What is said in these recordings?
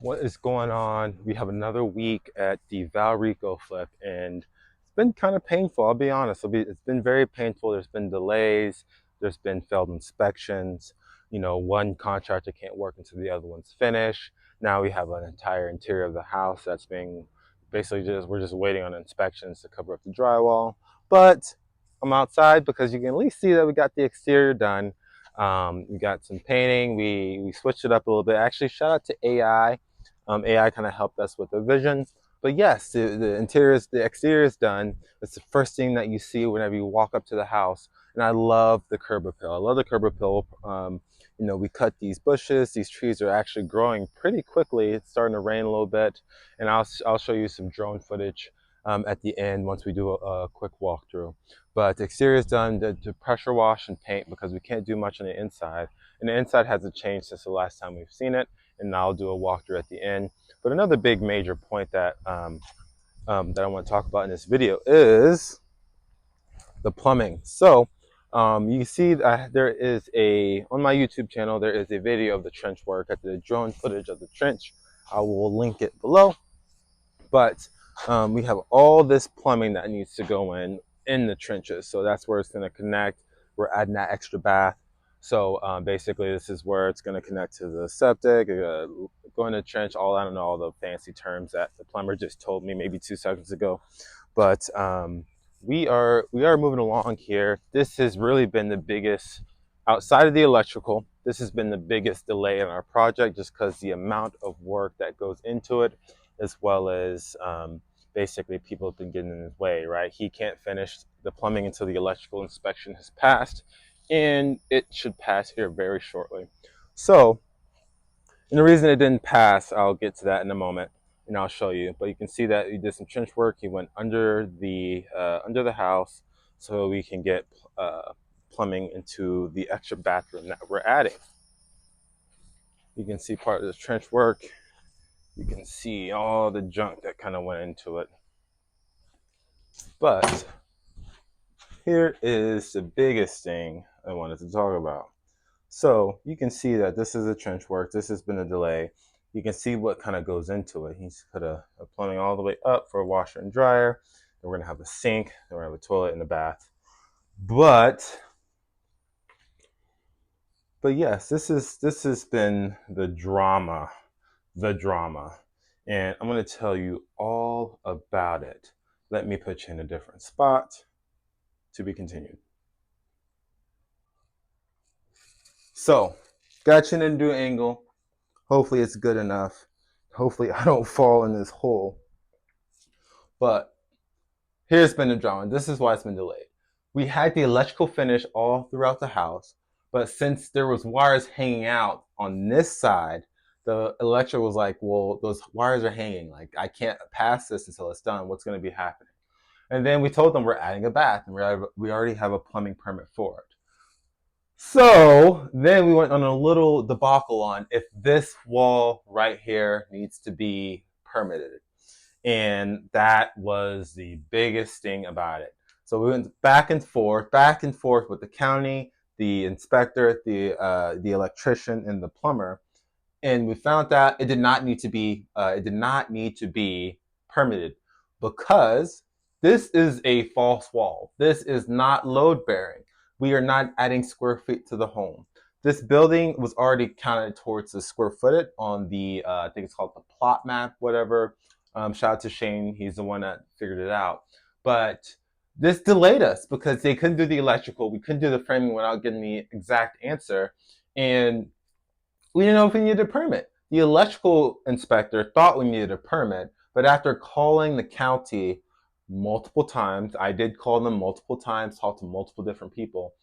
What is going on? We have another week at the Val Rico flip, and it's been kind of painful. I'll be honest. It's been very painful. There's been delays. There's been failed inspections. One contractor can't work until the other one's finished. Now we have an entire interior of the house that's being basically we're just waiting on inspections to cover up the drywall. But I'm outside because you can at least see that we got the exterior done. We got some painting. We switched it up a little bit. Actually, shout out to AI. AI kind of helped us with the vision. But yes, the exterior is done. It's the first thing that you see whenever you walk up to the house. And I love the curb appeal. I love the curb appeal. We cut these bushes. These trees are actually growing pretty quickly. It's starting to rain a little bit, and I'll show you some drone footage at the end once we do a quick walkthrough. But the exterior is done to pressure wash and paint because we can't do much on the inside. And the inside hasn't changed since the last time we've seen it. And I'll do a walkthrough at the end. But another big major point that I want to talk about in this video is the plumbing. So you see that there is on my YouTube channel, there is a video of the trench work. I did a drone footage of the trench. I will link it below. But we have all this plumbing that needs to go in the trenches. So that's where it's going to connect. We're adding that extra bath. So basically, this is where it's going to connect to the septic, go in the trench. I don't know all the fancy terms that the plumber just told me maybe 2 seconds ago. But we are moving along here. This has really been the biggest, outside of the electrical, this has been the biggest delay in our project just because the amount of work that goes into it, as well as basically people have been getting in his way, right? He can't finish the plumbing until the electrical inspection has passed, and it should pass here very shortly. So, and the reason it didn't pass, I'll get to that in a moment, and I'll show you. But you can see that he did some trench work. He went under the house so we can get plumbing into the extra bathroom that we're adding. You can see part of this trench work. You can see all the junk that kind of went into it. But here is the biggest thing I wanted to talk about. So you can see that this is a trench work. This has been a delay. You can see what kind of goes into it. He's put a plumbing all the way up for a washer and dryer. Then we're gonna have a sink. Then we're gonna have a toilet and a bath. But yes, this has been the drama, and I'm gonna tell you all about it. Let me put you in a different spot. To be continued. So, got you in a new angle. Hopefully it's good enough. Hopefully I don't fall in this hole. But here's been the drama. This is why it's been delayed. We had the electrical finish all throughout the house, but since there was wires hanging out on this side, the electric was like, well, those wires are hanging. Like, I can't pass this until it's done. What's going to be happening? And then we told them we're adding a bath, and we already have a plumbing permit for it. So then we went on a little debacle on if this wall right here needs to be permitted. And that was the biggest thing about it. So we went back and forth with the county, the inspector, the electrician, and the plumber, and we found that it did not need to be permitted because this is a false wall. This is not load bearing. We are not adding square feet to the home. This building was already counted towards the square footage on the I think it's called the plot map, whatever. Shout out to Shane, he's the one that figured it out. But this delayed us because they couldn't do the electrical, we couldn't do the framing without getting the exact answer, and we didn't know if we needed a permit. The electrical inspector thought we needed a permit, but after calling the county multiple times, I did call them multiple times, talk to multiple different people.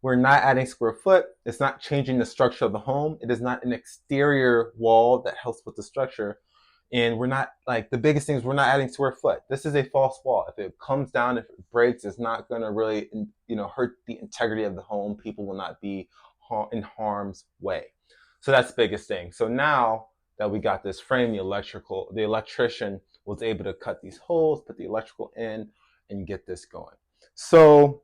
We're not adding square foot. It's not changing the structure of the home. It is not an exterior wall that helps with the structure. And we're not, like, the biggest thing is we're not adding square foot. This is a false wall. If it comes down, if it breaks, it's not going to really, hurt the integrity of the home. People will not be in harm's way. So that's the biggest thing. So now that we got this frame, the electrician was able to cut these holes, put the electrical in, and get this going. So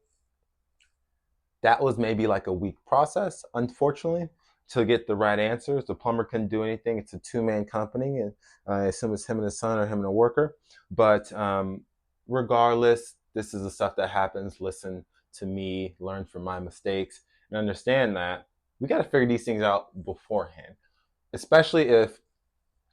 that was maybe like a week process, unfortunately. to get the right answers. The plumber couldn't do anything. It's a two-man company, and I assume it's him and his son or him and a worker. But regardless, this is the stuff that happens. Listen to me, learn from my mistakes, and understand that we got to figure these things out beforehand, especially if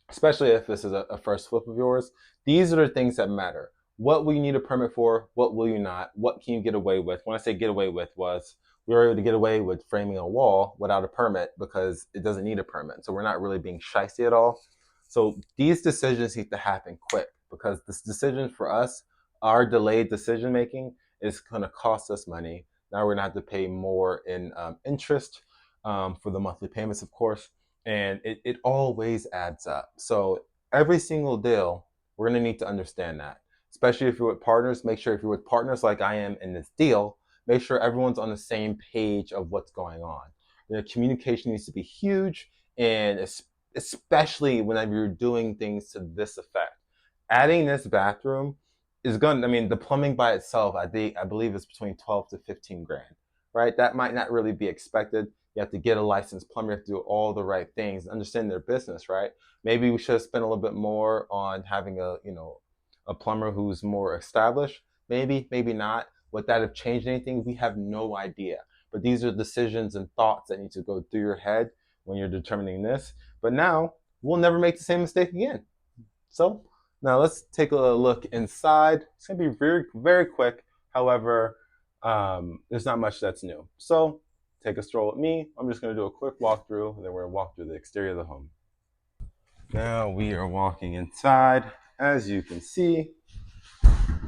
this is a first flip of yours. These are the things that matter. What will you need a permit for? What will you not? What can you get away with? When I say get away with, was we were able to get away with framing a wall without a permit because it doesn't need a permit. So we're not really being shysty at all. So these decisions need to happen quick, because this decision for us, our delayed decision making, is going to cost us money. Now we're going to have to pay more in interest for the monthly payments, of course, and it always adds up. So every single deal, we're going to need to understand that. Especially if you're with partners, make sure if you're with partners like I am in this deal, make sure everyone's on the same page of what's going on. Communication needs to be huge, and especially whenever you're doing things to this effect. Adding this bathroom is going. I mean, the plumbing by itself, I believe, is between 12 to 15 grand, right? That might not really be expected. You have to get a licensed plumber, you have to do all the right things, understand their business, right? Maybe we should have spent a little bit more on having a plumber who's more established. Maybe, maybe not. Would that have changed anything? We have no idea. But these are decisions and thoughts that need to go through your head when you're determining this. But now we'll never make the same mistake again. So now let's take a look inside. It's gonna be very, very quick. However, there's not much that's new. So take a stroll with me. I'm just gonna do a quick walkthrough, and then we're gonna walk through the exterior of the home. Now we are walking inside. As you can see,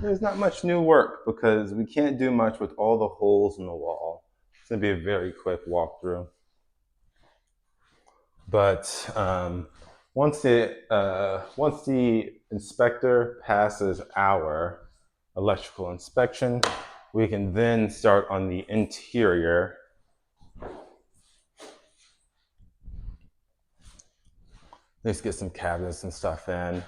there's not much new work because we can't do much with all the holes in the wall. It's gonna be a very quick walkthrough. But once the inspector passes our electrical inspection, we can then start on the interior. Let's get some cabinets and stuff in.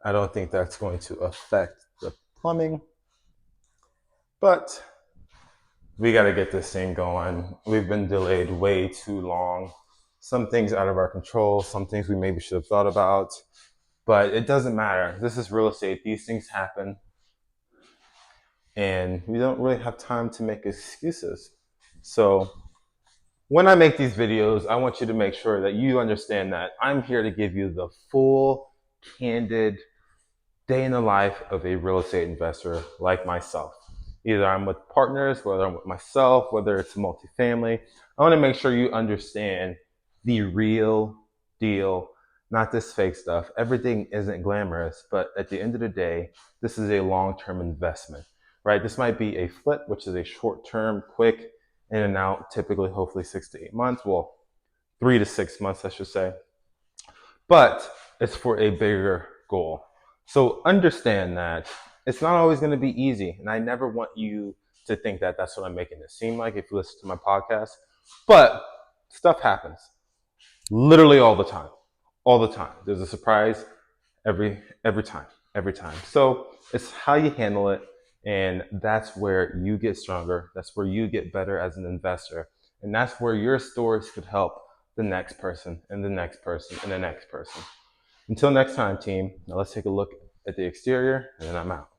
I don't think that's going to affect the plumbing, but we got to get this thing going. We've been delayed way too long. Some things out of our control, some things we maybe should have thought about, but it doesn't matter. This is real estate. These things happen, and we don't really have time to make excuses. So when I make these videos, I want you to make sure that you understand that I'm here to give you the full, candid day in the life of a real estate investor like myself. Either I'm with partners, whether I'm with myself, whether it's multifamily. I want to make sure you understand the real deal, not this fake stuff. Everything isn't glamorous, but at the end of the day, this is a long-term investment, right? This might be a flip, which is a short-term, quick in and out, typically, hopefully 6 to 8 months. Well, 3 to 6 months, I should say. But it's for a bigger goal. So understand that it's not always going to be easy. And I never want you to think that that's what I'm making it seem like if you listen to my podcast. But stuff happens literally all the time. All the time. There's a surprise every time. So it's how you handle it. And that's where you get stronger. That's where you get better as an investor. And that's where your stories could help the next person and the next person and the next person. Until next time, team, now let's take a look at the exterior, and then I'm out.